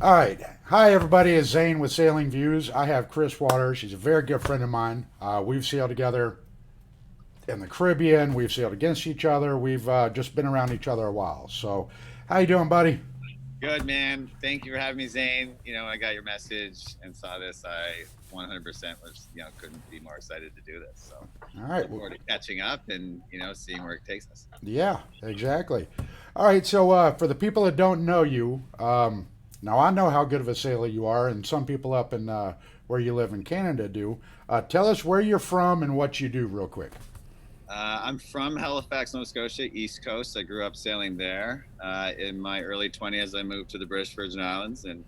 All right. Hi, everybody. It's Zane with Sailing Views. I have Chris Waters. She's a very good friend of mine. We've sailed together in the Caribbean. We've sailed against each other. We've just been around each other a while. So, how you doing, buddy? Good, man. Thank you for having me, Zane. I got your message and saw this. I 100% was, couldn't be more excited to do this. So All right. look forward to catching up and, seeing where it takes us. Yeah, exactly. All right. So, for the people that don't know you, now I know how good of a sailor you are, and some people up in where you live in Canada do. Tell us where you're from and what you do, real quick. I'm from Halifax, Nova Scotia, East Coast. I grew up sailing there. In my early 20s, I moved to the British Virgin Islands and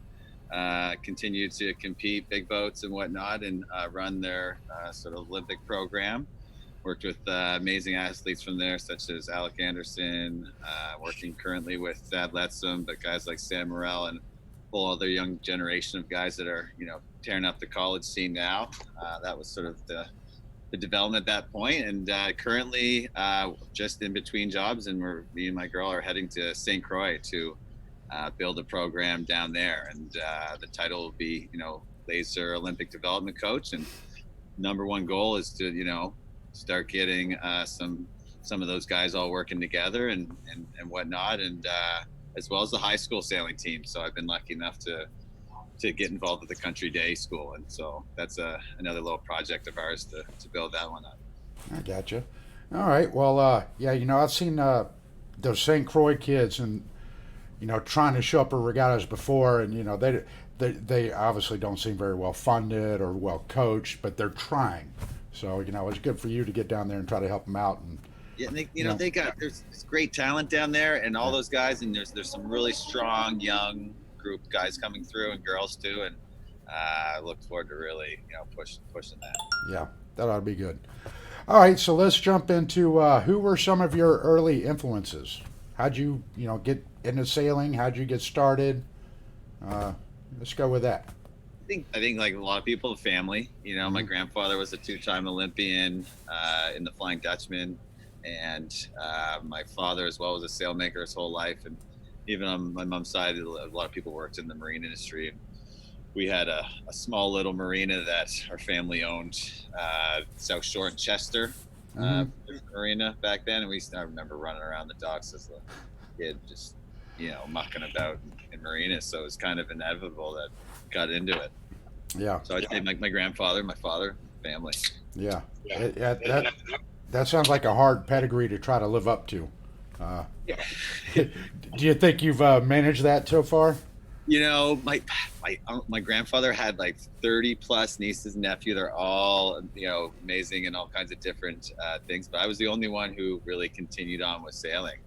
continued to compete big boats and whatnot and run their sort of Olympic program. Worked with amazing athletes from there, such as Alec Anderson, working currently with Thad Letsom, but guys like Sam Morrell and a whole other young generation of guys that are, tearing up the college scene now. That was sort of the development at that point. And currently, just in between jobs, and me and my girl are heading to St. Croix to build a program down there. And the title will be, Laser Olympic Development Coach. And number one goal is to, start getting some of those guys all working together and whatnot, and as well as the high school sailing team. So I've been lucky enough to get involved with the country day school, and so that's another little project of ours to build that one up. I gotcha. All right. Well, yeah, I've seen those St. Croix kids and, trying to show up at regattas before, and, they obviously don't seem very well funded or well coached, but they're trying. So, it's good for you to get down there and try to help them out. And, Yeah, and you know, they got there's great talent down there, and all yeah, those guys, and there's some really strong young group guys coming through, and girls too, and I look forward to really pushing that. yeah, that ought to be good. All right. So let's jump into who were some of your early influences? How'd you, get into sailing? How'd you get started? Uh, let's go with that. I think like a lot of people, family. My Hmm. grandfather was a two-time Olympian in the Flying Dutchman, and my father as well was a sailmaker his whole life. And even on my mom's side, a lot of people worked in the marine industry. And we had a small little marina that our family owned, South Shore in Chester, Hmm. marina back then. And I remember running around the docks as a kid, just mucking about in marinas. So it was kind of inevitable that got into it. Yeah. So I'd say my grandfather, my father, family. Yeah. That sounds like a hard pedigree to try to live up to. Uh, Yeah. do you think you've managed that so far? My grandfather had like 30 plus nieces and nephew. They're all amazing in all kinds of different things. But I was the only one who really continued on with sailing.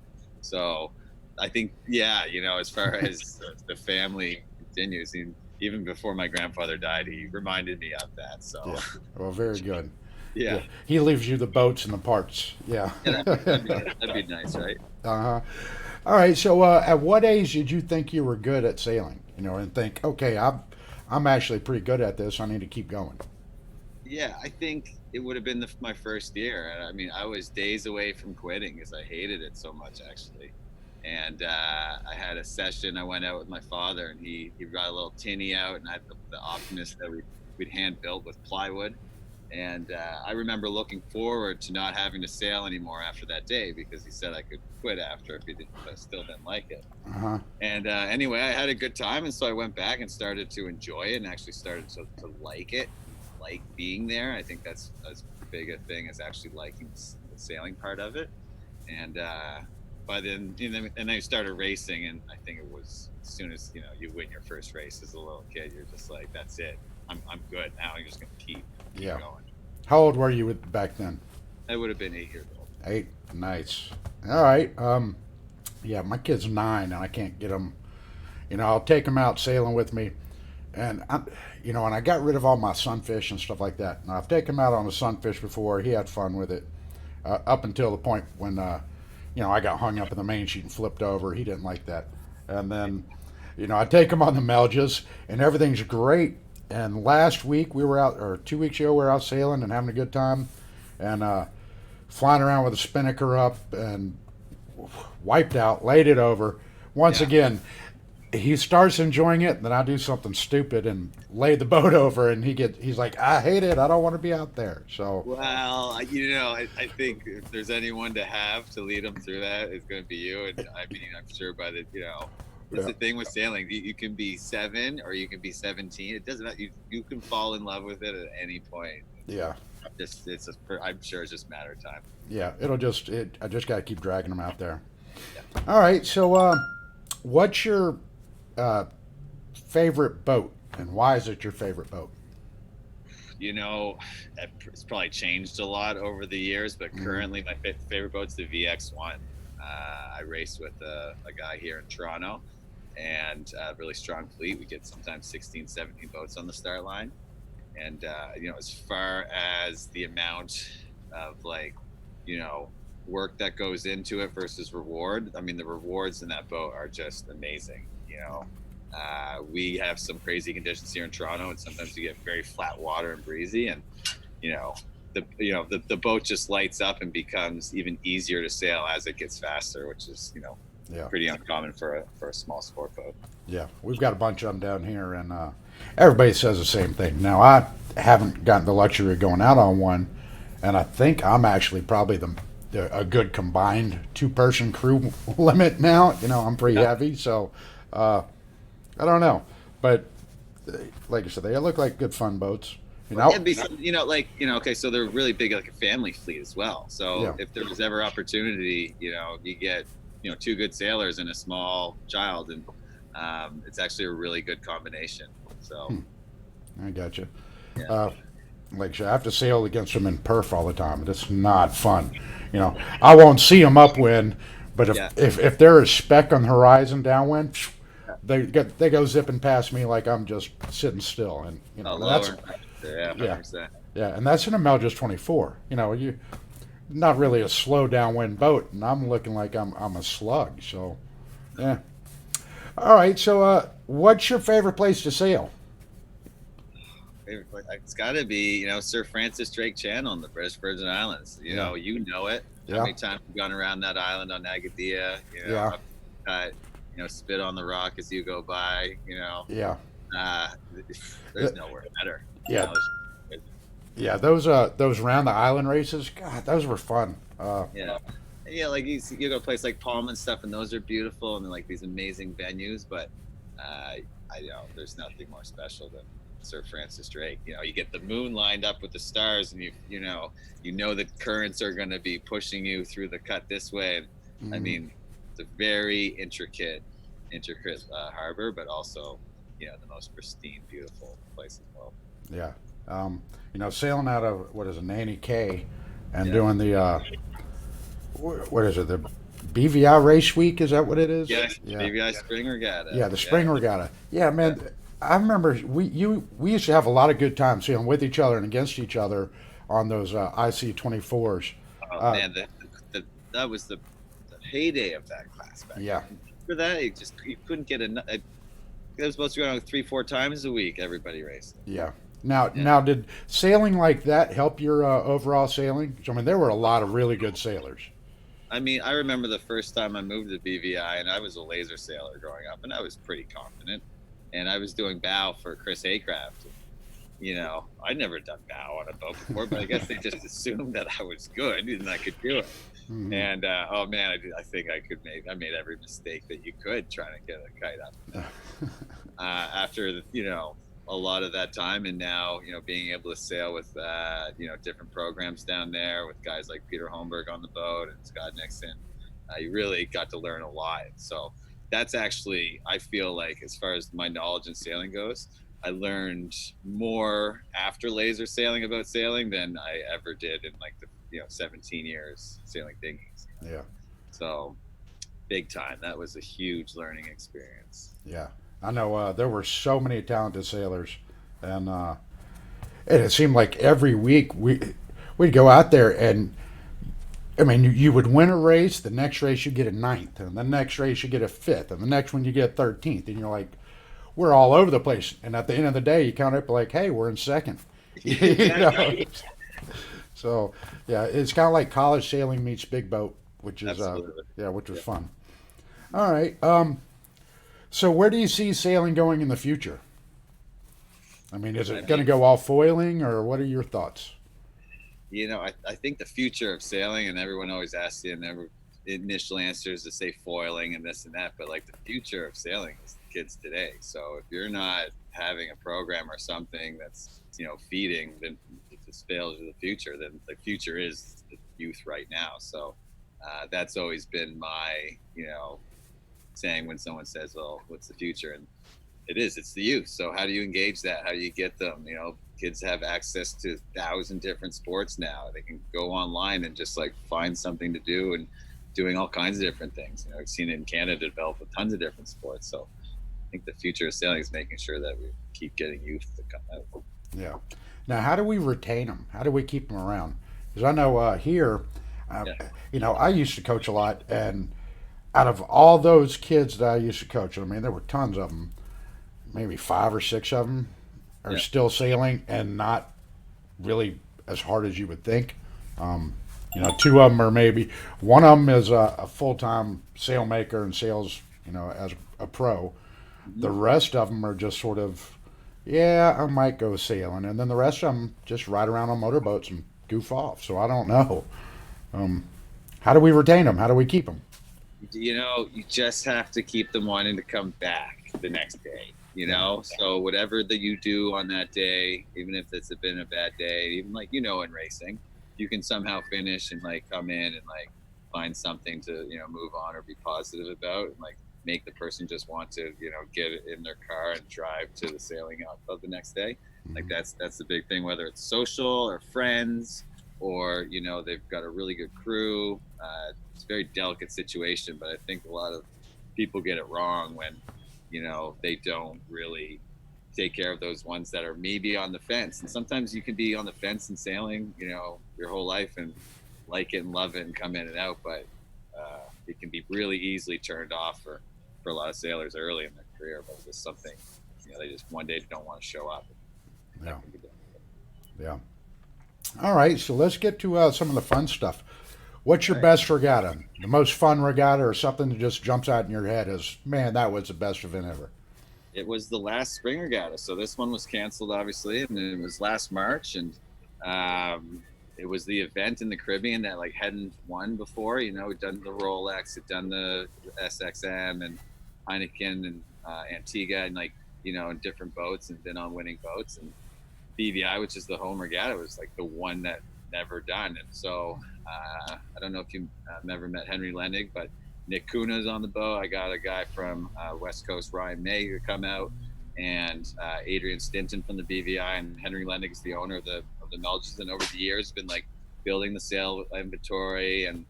So I think, yeah, as far as the family continues, even before my grandfather died, he reminded me of that. So Yeah. Well, very good. yeah, Yeah. He leaves you the boats and the parts. Yeah. yeah, that'd be nice, right? Uh-huh. All right. So, at what age did you think you were good at sailing? And think, okay, I'm actually pretty good at this. I need to keep going. Yeah, I think it would have been my first year. I mean, I was days away from quitting because I hated it so much, actually. And I had a session. I went out with my father, and he brought a little tinny out, and I had the Optimist that we'd hand built with plywood. And I remember looking forward to not having to sail anymore after that day because he said I could quit after if I still didn't like it. Uh-huh. And anyway, I had a good time, and so I went back and started to enjoy it, and actually started to like it, like being there. I think that's as big a thing as actually liking the sailing part of it. And by then, and then I started racing, and I think it was as soon as you win your first race as a little kid, you're just like, that's it. I'm good now. I'm just gonna keep Yeah. going. How old were you back then? I would have been 8 years old. 8. Nice. All right. Yeah, my kid's 9, and I can't get him. I'll take him out sailing with me, and and I got rid of all my sunfish and stuff like that. Now I've taken him out on a sunfish before. He had fun with it, up until the point when I got hung up in the main sheet and flipped over. He didn't like that, and then I take him on the Melges, and everything's great. And last week we were out, or 2 weeks ago we were out sailing and having a good time, and flying around with a spinnaker up and wiped out, laid it over. Once Yeah. again, he starts enjoying it, and then I do something stupid and lay the boat over, and he's like, I hate it. I don't want to be out there. So Well, I think if there's anyone to have to lead them through that, it's going to be you. And I mean, I'm sure by it's yeah, the thing with sailing. You can be 7 or you can be 17. It doesn't matter. You can fall in love with it at any point. yeah, I'm sure it's just a matter of time. yeah. I just got to keep dragging them out there. Yeah. All right. So, what's your uh, favorite boat, and why is it your favorite boat? You know, it's probably changed a lot over the years, but Mm-hmm. currently my favorite boat's the VX1. I race with a guy here in Toronto, and a really strong fleet. We get sometimes 16, 17 boats on the start line. And, as far as the amount of work that goes into it versus reward, I mean, the rewards in that boat are just amazing. We have some crazy conditions here in Toronto, and sometimes you get very flat water and breezy, and you know the boat just lights up and becomes even easier to sail as it gets faster, which is Yeah, pretty uncommon for a small sport boat. yeah. We've got a bunch of them down here, and everybody says the same thing. Now, I haven't gotten the luxury of going out on one, and I think I'm actually probably a good combined two-person crew limit now. I'm pretty Yeah. heavy, so I don't know, but like I said, they look like good fun boats. You Well, yeah, know, okay, so they're really big, like a family fleet as well. So yeah, if there was ever opportunity, you get, two good sailors and a small child, and it's actually a really good combination. So, hmm, I got you. yeah, Uh, like I said, I have to sail against them in perf all the time. It's not fun. I won't see them upwind, but if yeah, if if they're a speck on the horizon downwind, they go zipping past me like I'm just sitting still, and that's lower, yeah, yeah, 100%. yeah, and that's in a Melges 24. You not really a slow downwind boat, and I'm looking like I'm a slug. So yeah. All right. So what's your favorite place to sail? It's got to be, Sir Francis Drake Channel in the British Virgin Islands. Yeah, You know it. How yeah, many times we've gone around that island on Agadir, yeah, up cut, spit on the rock as you go by, yeah, uh, Uh, there's nowhere better. yeah, yeah. Those round the island races, God, those were fun. Yeah. Yeah, like you go to a place like Palm and stuff, and those are beautiful, and they're like these amazing venues. But I there's nothing more special than Sir Francis Drake. You get the moon lined up with the stars, and you know the currents are going to be pushing you through the cut this way. I mm, mean, it's a very intricate harbor, but also the most pristine, beautiful place in the world. yeah. Sailing out of what is it, Nanny K, and Yeah. doing the what is it, the BVI race week? Is that what it is? Yes, Yeah, BVI Spring Regatta. yeah. The Yeah. spring regatta. Yeah, Yeah. man. I remember we used to have a lot of good times sailing with each other and against each other on those IC 24s. Oh Uh, man, that was the heyday of that class back yeah, then. For that, you couldn't get enough. It was supposed to go on 3-4 times a week. Everybody racing. yeah. Now, Yeah. now, did sailing like that help your overall sailing? I mean, there were a lot of really good sailors. I mean, I remember the first time I moved to BVI, and I was a laser sailor growing up, and I was pretty confident. And I was doing bow for Chris Haycraft. I'd never done bow on a boat before, but I guess they just assumed that I was good and I could do it. Hmm. And oh man, I think I made every mistake that you could trying to get a kite up. After a lot of that time, and now being able to sail with different programs down there with guys like Peter Holmberg on the boat and Scott Nixon, you really got to learn a lot. So that's actually, I feel like, as far as my knowledge in sailing goes, I learned more after laser sailing about sailing than I ever did in like the 17 years sailing dinghies. Yeah, So big time. That was a huge learning experience. yeah. I know there were so many talented sailors, and it seemed like every week we'd go out there, and I mean, you would win a race. The next race you get a ninth, and the next race you get a fifth, and the next one you get 13th, and you're like, we're all over the place. And at the end of the day, you count up like, hey, we're in second. you know? Exactly. So yeah, it's kind of like college sailing meets big boat, which is Absolutely. yeah, which was Yeah. fun. All right. So where do you see sailing going in the future? I mean, is I it going to mean, go all foiling, or what are your thoughts? I think the future of sailing, and everyone always asks the initial answers to say foiling and this and that, but like the future of sailing is the kids today. So if you're not having a program or something that's feeding, then it just fails in the future. Then the future is the youth right now. So that's always been my saying when someone says, "Well, what's the future?" And it's the youth. So how do you engage that? How do you get them? Kids have access to 1,000 different sports now. They can go online and just like find something to do and doing all kinds of different things. I've seen it in Canada develop with tons of different sports. So I think the future of sailing is making sure that we keep getting youth to come out. Yeah. Now, how do we retain them? How do we keep them around? Because I know here, uh, Yeah, I used to coach a lot, and out of all those kids that I used to coach, I mean, there were tons of them. Maybe five or six of them are yeah, still sailing, and not really as hard as you would think. Two of them are maybe one of them is a full time sailmaker and sails, as a pro. mm-hmm. The rest of them are just sort of, yeah, I might go sailing, and then the rest of them just ride around on motorboats and goof off. So I don't know. Um, how do we retain them? How do we keep them? You just have to keep them wanting to come back the next day. Yeah, So whatever that you do on that day, even if it's been a bad day, even like in racing, you can somehow finish and like come in and like find something to move on or be positive about, and like make the person just want to get in their car and drive to the sailing out of the next day. Like hmm, that's the big thing, whether it's social or friends, or they've got a really good crew. It's a very delicate situation, but I think a lot of people get it wrong when they don't really take care of those ones that are maybe on the fence. And sometimes you can be on the fence and sailing your whole life and like it and love it and come in and out, but it can be really easily turned off for a lot of sailors early in their career, but it's just something they just one day don't want to show up. yeah, That can be done. yeah. All right, so let's get to some of the fun stuff. What's All your right. best regatta? The most fun regatta, or something that just jumps out in your head as, man, that was the best event ever. It was the last spring regatta, so this one was canceled, obviously, and it was last March, and it was the event in the Caribbean that like hadn't won before. We'd done the Rolex, had done the SXM and Heineken and Antigua, and like in different boats and been on winning boats. And BVI, which is the home regatta, was like the one that never done. And so I don't know if you ever met Henry Lennig, but Nick Kuna's on the boat. I got a guy from West Coast, Ryan May, who come out, and Adrian Stinton from the BVI, and Henry Lennig is the owner of the Melges, and over the years been like building the sail inventory and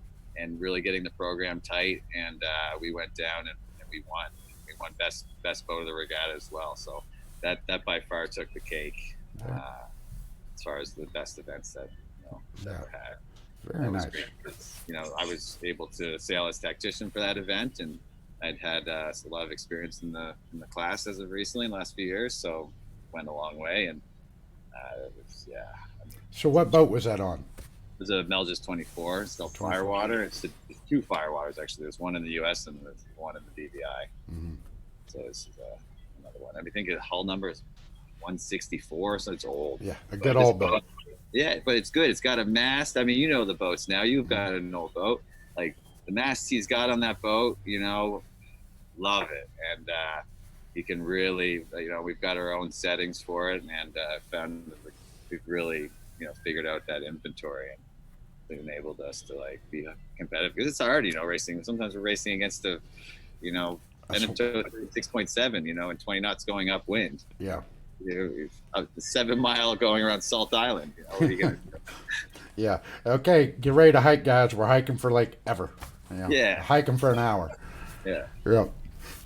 really getting the program tight. And we went down and we won. We won best boat of the regatta as well. So that by far took the cake Yeah, uh, as far as the best events that we've yeah, ever had. very That was nice. great because I was able to sail as tactician for that event, and I'd had a lot of experience in the class as of recently, in the last few years. So went a long way, and it was I mean, So what boat was that on? it was a Melges 24. It's called 24. Firewater. It's two Firewaters actually. There's one in the U.S. and there's one in the BVI. Hmm. So this is another one. I think the hull number is 164, so it's old. Yeah, a good But this old boat. boat, yeah, but it's good. It's got a mast. I mean, the boats now. You've Hmm. got an old boat. Like the mast he's got on that boat, love it. And you can really, we've got our own settings for it, and found that we've really, figured out that inventory, and it enabled us to like be competitive because it's hard, racing. Sometimes we're racing against you know, That's, Veneto 6.7, and 20 knots going upwind. yeah, The 7 mile going around Salt Island. What are you gonna do? yeah. Okay, get ready to hike, guys. We're hiking for like ever. Yeah, Yeah, hiking for an hour. yeah, Yeah.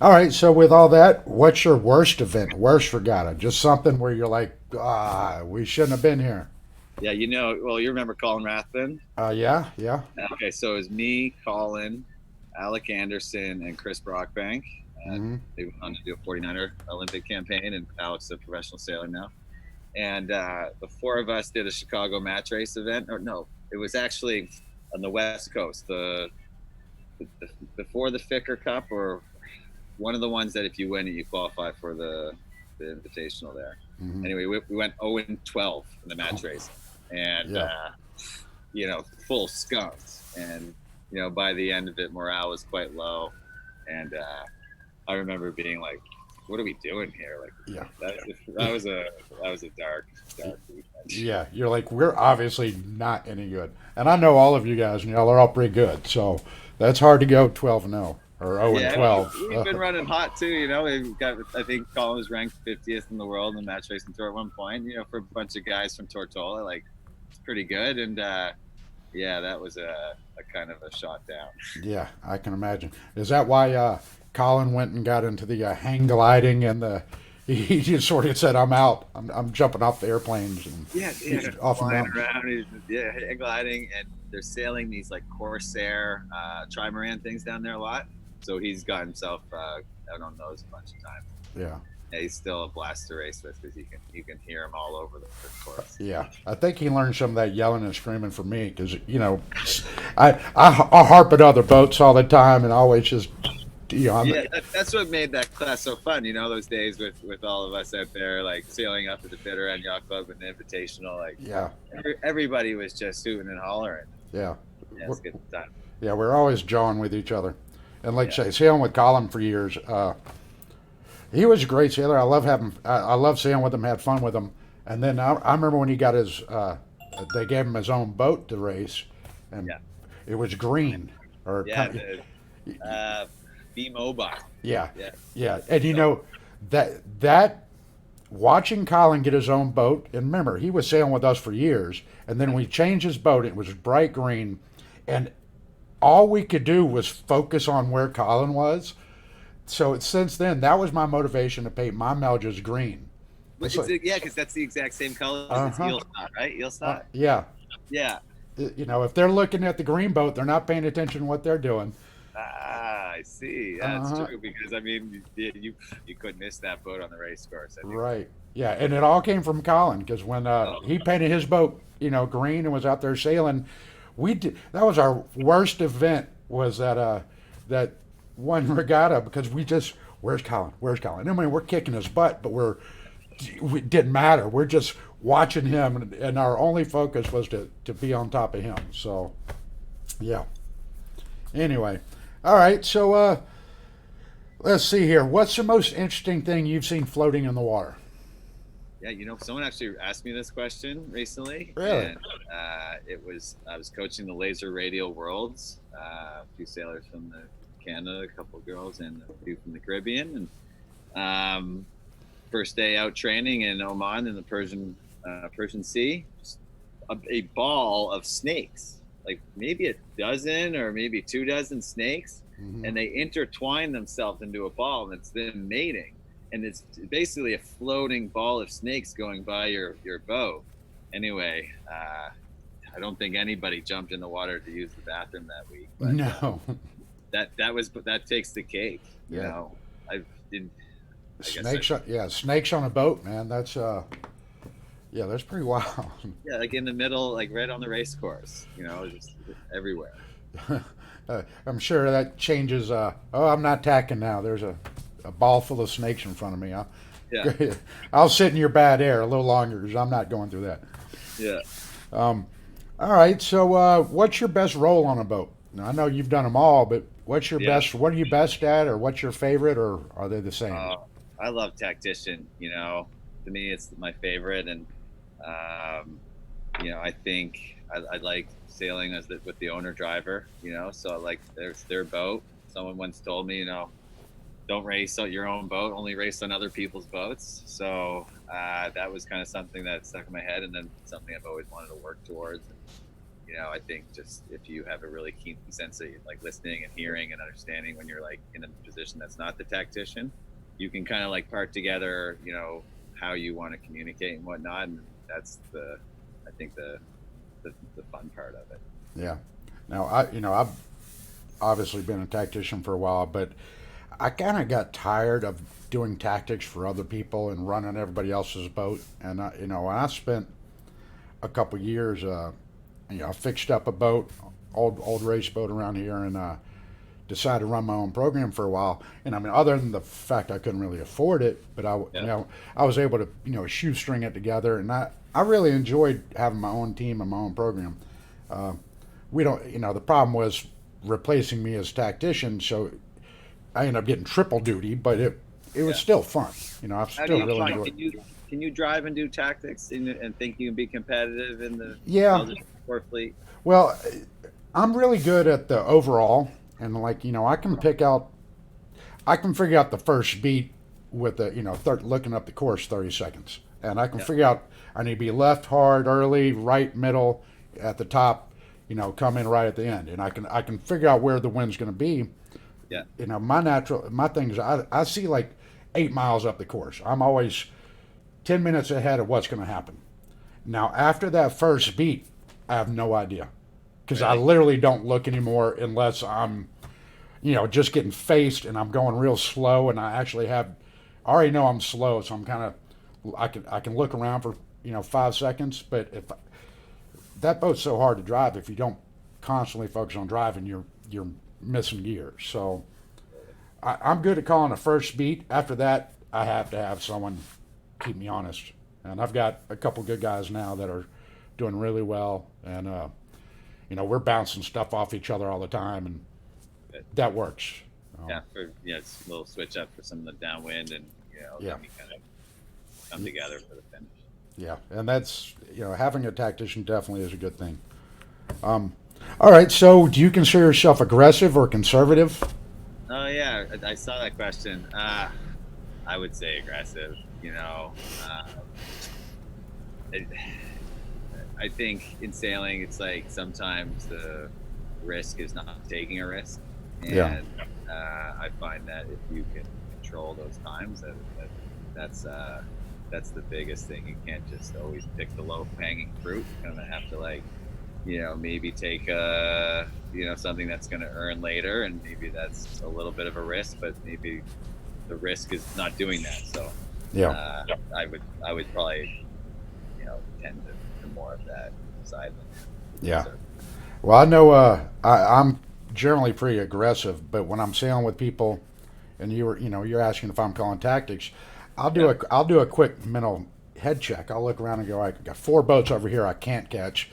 All right. So with all that, what's your worst event? Worst regatta? Just something where you're like, we shouldn't have been here. yeah. Well, you remember Colin Rathbun? Yeah, yeah. Okay, so it was me, Colin, Alec Anderson, and Chris Brockbank. Hmm. They went on to do a 49er Olympic campaign, and Alec's a professional sailor now. And the four of us did a Chicago match race event. Or no, it was actually on the West Coast, the before the Ficker Cup, or one of the ones that if you win it, you qualify for the invitational there. Hmm. Anyway, we went 0-12 in the match race, and Yeah. full skunks, and by the end of it, morale was quite low, and I remember being like, "What are we doing here?" Like Yeah. that was a dark weekend. Yeah. You're like, we're obviously not any good. And I know all of you guys, and y'all are all pretty good. So that's hard to go 12-0 or 0 and Yeah, 12. we've been running hot too. We've got, I think Colin was ranked 50th in the world in the match racing tour at one point. For a bunch of guys from Tortola, like it's pretty good. And yeah, that was a kind of a shot down. Yeah, I can imagine. Is that why Colin went and got into the hang gliding and the he just sort of said, "I'm out. I'm jumping off the airplanes and Yeah, he's off the flying mountains." around. Yeah, hang gliding, and they're sailing these like Corsair trimaran things down there a lot. So he's got himself out on those a bunch of times. Yeah, Yeah, he's still a blast to race with because you can hear him all over the course. yeah. I think he learned some of that yelling and screaming from me because I harp at other boats all the time and always just I'm Yeah, that's what made that class so fun. Those days with all of us out there, like sailing up to the Bitter End Yacht Club and the Invitational, like yeah, everybody was just hooting and hollering. yeah. Yeah, We're, it's a good time. yeah, we're always jawing with each other. And like Yeah, I say, sailing with Colin for years. He was a great sailor. I love sailing with him. Had fun with him. And then I remember when he got his. They gave him his own boat to race, and yeah, it was green or yeah. Be mobile. yeah, Yeah, yeah. And that watching Colin get his own boat. And remember, he was sailing with us for years. And then we changed his boat. It was bright green, and all we could do was focus on where Colin was. So since then, that was my motivation to paint my Melges green. but It's like, yeah, because that's the exact same color as it's uh-huh, eel snot, right? Eel snot. yeah. Yeah. If they're looking at the green boat, they're not paying attention to what they're doing. I see. That's Uh-huh, true because I mean, you couldn't miss that boat on the race course. I think. right. Yeah, and it all came from Colin because when Oh, he painted his boat, green and was out there sailing, we did. That was our worst event. Was that one regatta because we just where's Colin? Where's Colin? I mean, we're kicking his butt, but we didn't matter. We're just watching him, and our only focus was to be on top of him. So, yeah. Anyway, all right. So let's see here. What's the most interesting thing you've seen floating in the water? yeah. Someone actually asked me this question recently, Really? and I was coaching the Laser Radial Worlds, a few sailors from Canada, a couple of girls, and a few from the Caribbean, and first day out training in Oman in the Persian Sea, just a ball of snakes, like maybe a dozen or maybe 2 dozen snakes, Hmm. and they intertwine themselves into a ball, and it's then mating, and it's basically a floating ball of snakes going by your boat. Anyway, I don't think anybody jumped in the water to use the bathroom that week, but No. that takes the cake. Yeah. I did. I guess Snakes. Yeah, snakes on a boat, man. Yeah, that's pretty wild. yeah, like in the middle, like right on the race course, just everywhere. I'm sure that changes. Oh, I'm not tacking now. There's a ball full of snakes in front of me. Yeah, I'll sit in your bad air a little longer because I'm not going through that. yeah. Um, all right. So, what's your best role on a boat? Now, I know you've done them all, but what's your Yeah. best? What are you best at, or what's your favorite, or are they the same? I love tactician. To me, it's my favorite, and I think I like sailing with the owner driver. So I like their boat. Someone once told me, don't race on your own boat, only race on other people's boats. So that was kind of something that stuck in my head, and then something I've always wanted to work towards. And, I think just if you have a really keen sense of like listening and hearing and understanding when you're like in a position that's not the tactician, you can kind of like part together, how you want to communicate and whatnot. And that's I think the fun part of it. Yeah. Now, I've obviously been a tactician for a while, but I kind of got tired of doing tactics for other people and running everybody else's boat. And I spent a couple years, I fixed up a boat, old race boat around here, and decided to run my own program for a while. And I mean, other than the fact I couldn't really afford it, but Yeah. I was able to, shoestring it together, and I really enjoyed having my own team and my own program. Uh, we don't, the problem was replacing me as tactician, so I ended up getting triple duty, but it was Yeah. still fun. I How do still you really find? enjoyed it. Can you drive and do tactics and think you can be competitive in the Yeah, Elder Sport fleet? well, I'm really good at the overall, and like I can figure out the first beat with the looking up the course 30 seconds, and I can Yeah. figure out I need to be left hard early, right middle, at the top, come in right at the end, and I can figure out where the wind's going to be. Yeah. My thing is I see like 8 miles up the course. I'm always 10 minutes ahead of what's going to happen. Now after that first beat, I have no idea because I Really? literally don't look anymore unless I'm just getting faced and I'm going real slow and I already know I'm slow, so I'm kind of, I can look around for, 5 seconds, but if that boat's so hard to drive, if you don't constantly focus on driving, you're missing gears. So I'm good at calling a first beat. After that, I have to have someone keep me honest. And I've got a couple good guys now that are doing really well, and we're bouncing stuff off each other all the time, and Good. that works. Yeah. It's a little switch up for some of the downwind, and Yeah, then we kind of come together for the finish. yeah, and that's having a tactician definitely is a good thing. Um, all right, so do you consider yourself aggressive or conservative? Oh yeah, I saw that question. I would say aggressive. Uh, it, I think in sailing, it's like sometimes the risk is not taking a risk, Yeah, and I find that if you can control those times, that's that's the biggest thing. You can't just always pick the low hanging fruit. You kind of have to maybe take something that's going to earn later, and maybe that's a little bit of a risk, but maybe the risk is not doing that. So yeah, uh, I would probably tend to more of that side than yeah. conservative. Well, I know I'm generally pretty aggressive, but when I'm sailing with people, and you're asking if I'm calling tactics, Yeah, I'll do a quick mental head check. I'll look around and go, I got 4 boats over here I can't catch,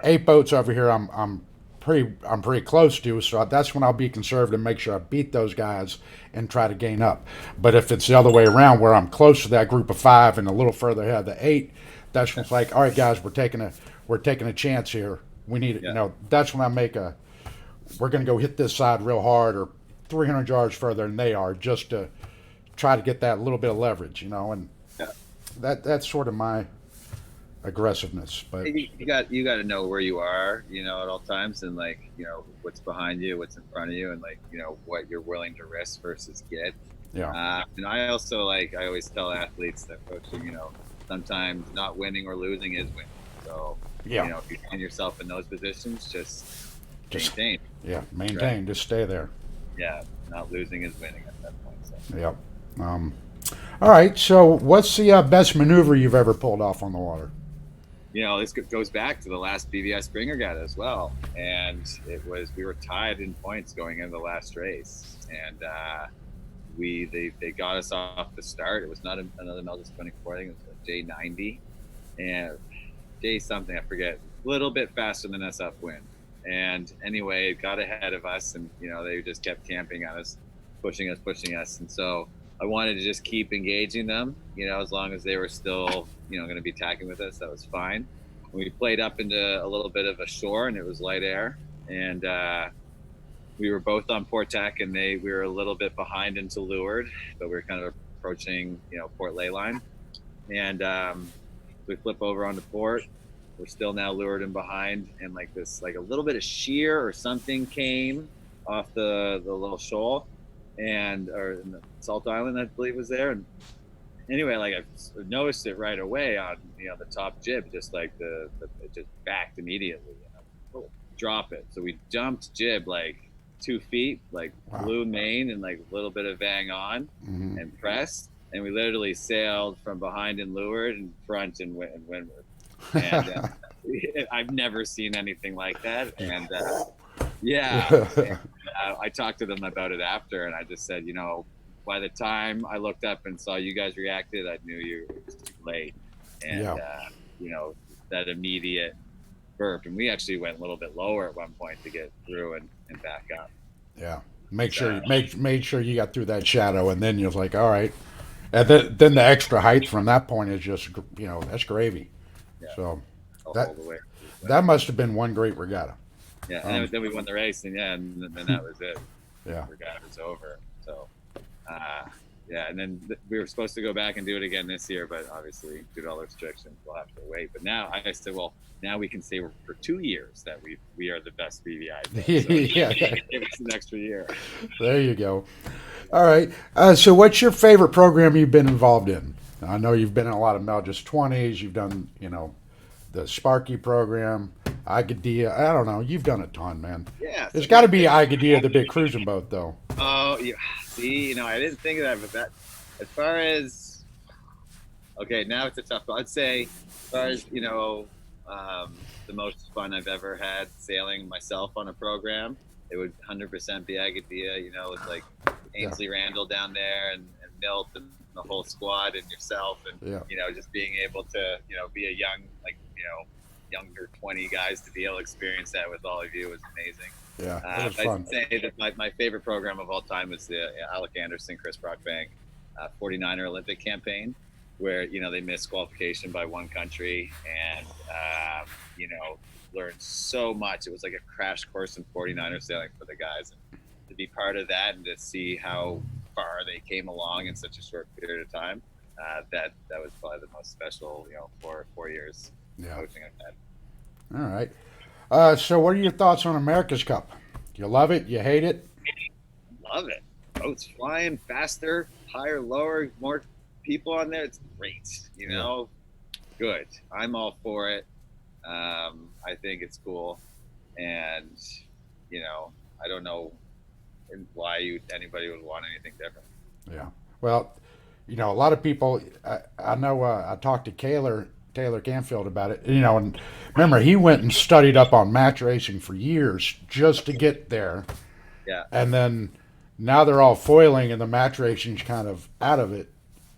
8 boats over here I'm pretty close to. So that's when I'll be conservative and make sure I beat those guys and try to gain up. But if it's the other way around, where I'm close to that group of 5 and a little further ahead of the 8, that's when it's like, all right, guys, we're taking a chance here. We need it. yeah, That's when I make a we're going to go hit this side real hard or 300 yards further than they are, just to try to get that little bit of leverage. And yeah. that's sort of my aggressiveness. But You got to know where you are, at all times, and what's behind you, what's in front of you, and what you're willing to risk versus get. yeah, And I also I always tell athletes that coaching, sometimes not winning or losing is winning. So yeah, if you find yourself in those positions, just just maintain. yeah, Right? maintain, just stay there. Yeah, not losing is winning at that point. So. Yeah. Um, all right. So, what's the best maneuver you've ever pulled off on the water? This goes back to the last BVI Spring Regatta as well, and we were tied in points going into the last race, and they got us off the start. It was not another Melvis 24. I think it was a J90, and J something I forget. A little bit faster than us upwind, and anyway, it got ahead of us, and they just kept camping on us, pushing us, and so I wanted to just keep engaging them, as long as they were still, going to be attacking with us. That was fine. We played up into a little bit of a shore, and it was light air, and we were both on port tack, and we were a little bit behind into leeward, but we were kind of approaching, port ley line, and we flip over onto port. We're still now lured and behind, and a little bit of shear or something came off the little shoal, or in the Salt Island, I believe, was there. And anyway, I noticed it right away on the top jib, just it just backed immediately. Drop it. So we dumped jib 2 feet, Wow. blue main and a little bit of vang on, Hmm. and pressed, and we literally sailed from behind and leeward and front and windward. And I've never seen anything like that. And yeah, and, I talked to them about it after, and I just said, by the time I looked up and saw you guys reacted, I knew it was too late. And Yeah, you know, that immediate burp, and we actually went a little bit lower at one point to get through and back up. yeah. Make So sure you made sure you got through that shadow, and then you're like, all right. And then the extra height from that point is just that's gravy. yeah, So all that the way. that must have been one great regatta. Yeah, and Um, then we won the race, and yeah, and then that was it. yeah, Regatta was over. So, uh, yeah, and then we were supposed to go back and do it again this year, but obviously due to all the restrictions, we'll have to wait. But now I said, well, now we can say for 2 years that we are the best BVI. So yeah. give us an extra year. There you go. All right. So, what's your favorite program you've been involved in? I know you've been in a lot of Melgis 20s. You've done, the Sparky program, Agadia. I don't know. You've done a ton, man. Yeah. There's So got my to be Agadia, the big cruising boat, though. oh, yeah. See, I didn't think of that, but that as far as okay, now it's a tough. I'd say as far as the most fun I've ever had sailing myself on a program, it would 100% be Agadia. With like Yeah. Ainsley Randall down there and Milt and the whole squad and yourself and Yeah. just being able to be a young younger 20 guys to be able to experience that with all of you was amazing. Yeah. It was fun. I'd say that my favorite program of all time is the Alec Anderson, Chris Brockbank 49er Olympic campaign, where they missed qualification by one country and learned so much. It was like a crash course in 49er sailing for the guys, and to be part of that and to see how far they came along in such a short period of time, that was probably the most special 4 years Yeah. coaching I've had. All right. So, what are your thoughts on America's Cup? Do you love it? You hate it? Love it. Boats flying faster, higher, lower, more people on there. It's great. Good. I'm all for it. I think it's cool, and I don't know why anybody would want anything different. Yeah. Well, a lot of people. I know. I talked to Taylor Canfield about it. And remember, he went and studied up on match racing for years just to get there, Yeah, and then now they're all foiling, and the match racing's kind of out of it.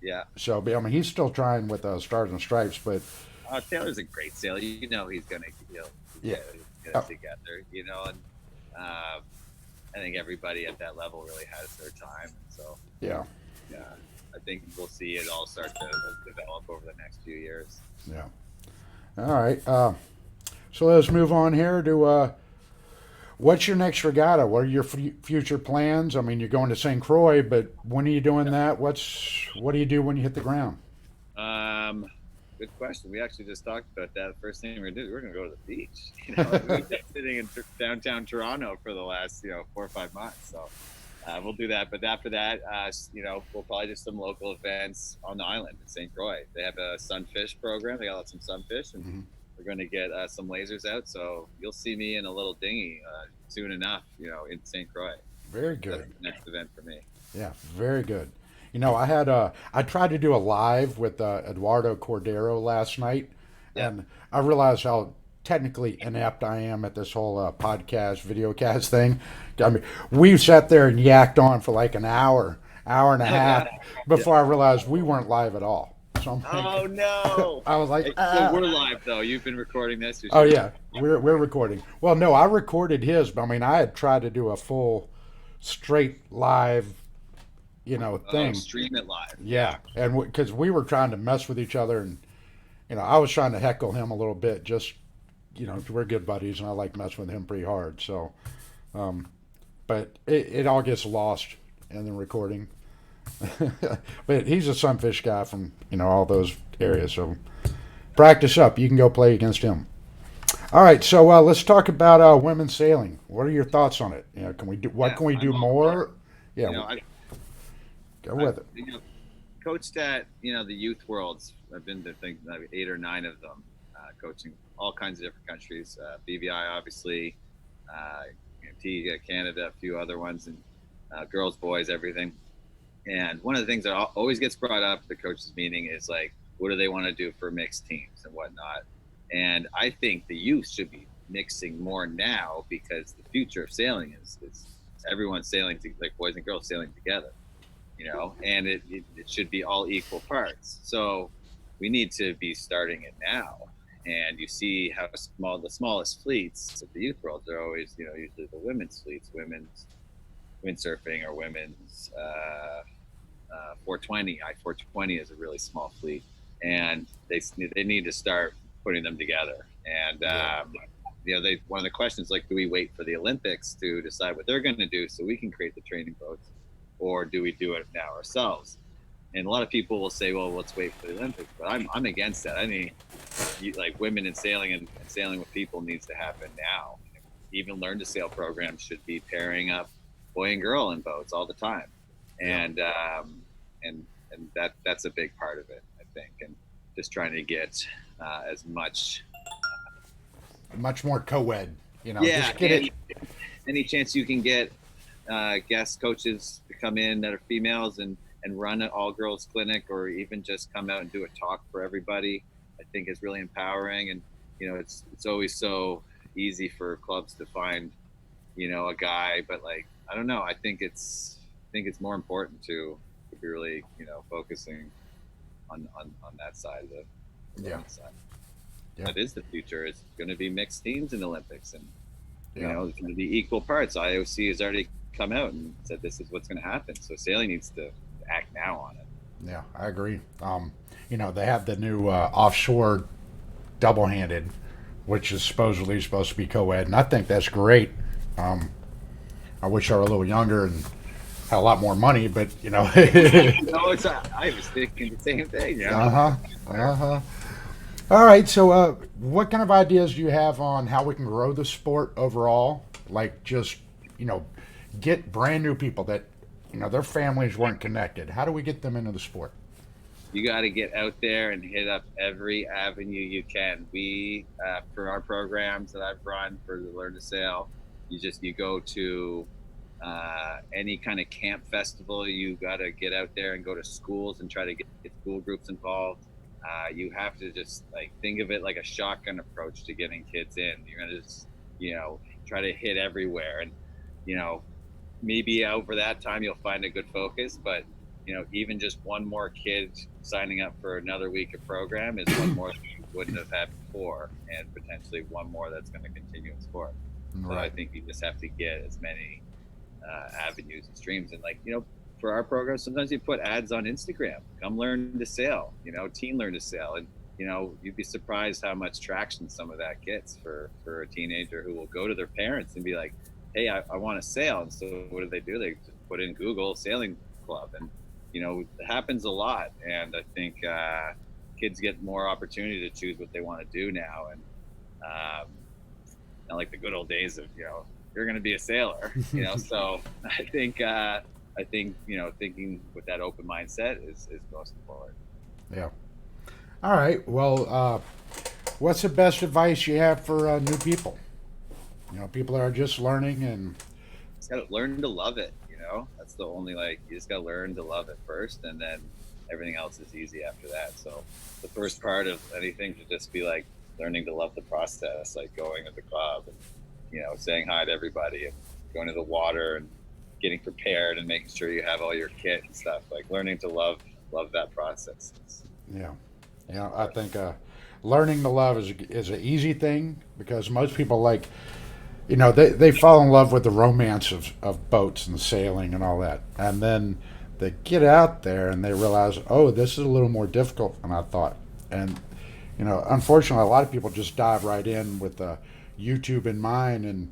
yeah. So, I mean, he's still trying with Stars and Stripes, but Taylor's a great sailor. He's gonna yeah. get it together. And I think everybody at that level really has their time. And so Yeah. yeah, I think we'll see it all start to develop over the next few years. Yeah. All right. So let's move on here to what's your next regatta? What are your future plans? I mean, you're going to St. Croix, but when are you doing that? What do you do when you hit the ground? Um, Good question. We actually just talked about that. The first thing we're gonna do is we're gonna go to the beach. We've been sitting in downtown Toronto for the last 4 or 5 months, so we'll do that. But after that, we'll probably do some local events on the island in St. Croix. They have a sunfish program. They got some sunfish, and Mhm. we're gonna get some lasers out. So you'll see me in a little dinghy soon enough. In St. Croix. Very That's good. the next event for me. Yeah, very good. I tried to do a live with Eduardo Cordero last night, Yeah. and I realized how technically inept I am at this whole podcast, videocast thing. I mean, we sat there and yacked on for like an hour and a half before I realized we weren't live at all. So I'm like, Oh no! I was like, So we're live though. You've been recording this. oh yeah, we're recording. Well, no, I recorded his, but I mean, I had tried to do a full straight live, thing. Stream it live. Yeah, and because we were trying to mess with each other, and I was trying to heckle him a little bit, just 'cause we're good buddies, and I like messing with him pretty hard. So, but it all gets lost in the recording. But he's a sunfish guy from all those areas, so practice up. You can go play against him. All right, so let's talk about women's sailing. What are your thoughts on it? Can we do Yeah, can we do I'm all for more? it. Yeah, go with it. Coached at the youth worlds. I've been to think maybe 8 or 9 of them, coaching all kinds of different countries. BVI obviously, Canada, a few other ones, and girls, boys, everything. And one of the things that always gets brought up at the coaches meeting is like, what do they want to do for mixed teams and whatnot? And I think the youth should be mixing more now because the future of sailing is everyone's sailing like boys and girls sailing together, and it should be all equal parts. So we need to be starting it now. And you see how small the smallest fleets of the youth world are always, usually the women's fleets, women's windsurfing or women's 420. I-420 is a really small fleet, and they need to start putting them together. And one of the questions, like, do we wait for the Olympics to decide what they're going to do so we can create the training boats, or do we do it now ourselves? And a lot of people will say, well, let's wait for the Olympics, but I'm against that. I mean, like, women in sailing and sailing with people needs to happen now. Even learn to sail programs should be pairing up boy and girl in boats all the time, and that's a big part of it, I think, and just trying to get as much more co-ed. Yeah, just get it. Any chance you can get guest coaches to come in that are females and run an all-girls clinic, or even just come out and do a talk for everybody, I think is really empowering. And it's always so easy for clubs to find a guy, but, like, I don't know, I think it's more important to be really focusing on that side of the side. Yeah. That is the future. It's going to be mixed teams in the Olympics, and it's going to be equal parts. IOC has already come out and said this is what's going to happen, so sailing needs to act now on it. Yeah, I agree. They have the new offshore double-handed, which is supposedly supposed to be co-ed, and I think that's great. I wish I were a little younger and had a lot more money, but I was thinking the same thing. All right, so what kind of ideas do you have on how we can grow the sport overall? Like, just get brand new people that their families weren't connected. How do we get them into the sport? You got to get out there and hit up every avenue you can. We, for our programs that I've run for the Learn to Sail, you go to any kind of camp festival. You got to get out there and go to schools and try to get school groups involved. You have to just, like, think of it like a shotgun approach to getting kids in. You're going to just, try to hit everywhere. And, maybe over that time you'll find a good focus, but even just one more kid signing up for another week of program is one more than you wouldn't have had before, and potentially one more that's going to continue in sport. Right. So I think you just have to get as many avenues and streams. And, like, for our program, sometimes you put ads on Instagram. Come learn to sail, teen learn to sail. And, you'd be surprised how much traction some of that gets for a teenager who will go to their parents and be like, hey, I want to sail. And so what do? They just put in Google sailing club, and it happens a lot. And I think kids get more opportunity to choose what they want to do now, and not like the good old days of you're going to be a sailor. So I think thinking with that open mindset is most important. Yeah. All right. Well, what's the best advice you have for new people? People that are just learning, and just gotta learn to love it. That's the only, you just gotta learn to love it first, and then everything else is easy after that. So the first part of anything should just be like learning to love the process, like going to the club and saying hi to everybody and going to the water and getting prepared and making sure you have all your kit and stuff. Like, learning to love that process. Yeah, I think learning to love is an easy thing, because most people, like, they fall in love with the romance of boats and sailing and all that. And then they get out there and they realize, oh, this is a little more difficult than I thought. And, unfortunately, a lot of people just dive right in with YouTube in mind. And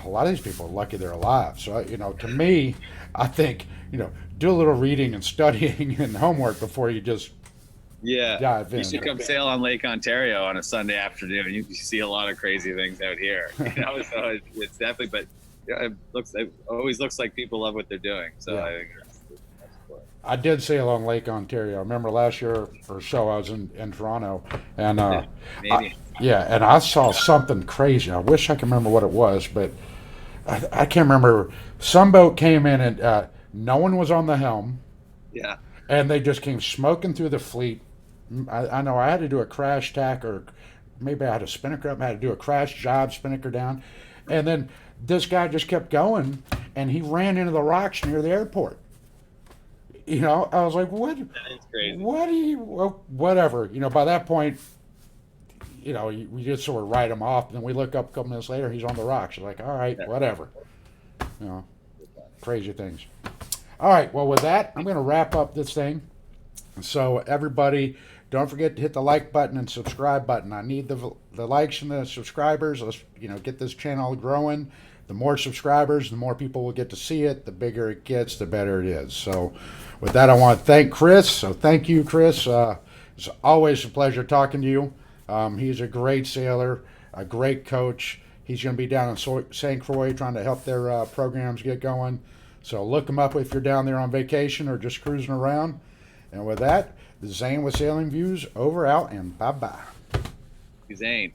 a lot of these people are lucky they're alive. So, to me, I think, do a little reading and studying and homework before you just dive in. You should come sail on Lake Ontario on a Sunday afternoon. You see a lot of crazy things out here. So it's definitely, but it always looks like people love what they're doing. So I think that's cool. I did sail on Lake Ontario. I remember last year or so I was in Toronto, and and I saw something crazy. I wish I could remember what it was, but I can't remember. Some boat came in and no one was on the helm. Yeah. And they just came smoking through the fleet. I know I had to do a crash tack, or maybe I had a spinnaker up. I had to do a crash job, spinnaker down. And then this guy just kept going, and he ran into the rocks near the airport. You know, I was like, what? That is crazy. What do you? Well, whatever. You know, by that point, you know, we just sort of write him off. And then we look up a couple minutes later, he's on the rocks. You're like, all right, Yeah. whatever. You know, crazy things. All right. Well, with that, I'm going to wrap up this thing. So everybody, don't forget to hit the like button and subscribe button. I need the likes and the subscribers. Let's get this channel growing. The more subscribers, the more people will get to see it. The bigger it gets, the better it is. So with that, I want to thank Chris. So thank you, Chris. It's always a pleasure talking to you. He's a great sailor, a great coach. He's going to be down in St. Croix trying to help their programs get going. So look him up if you're down there on vacation or just cruising around. And with that, this is Zane with Sailing Views. Over, out, and bye-bye. Zane.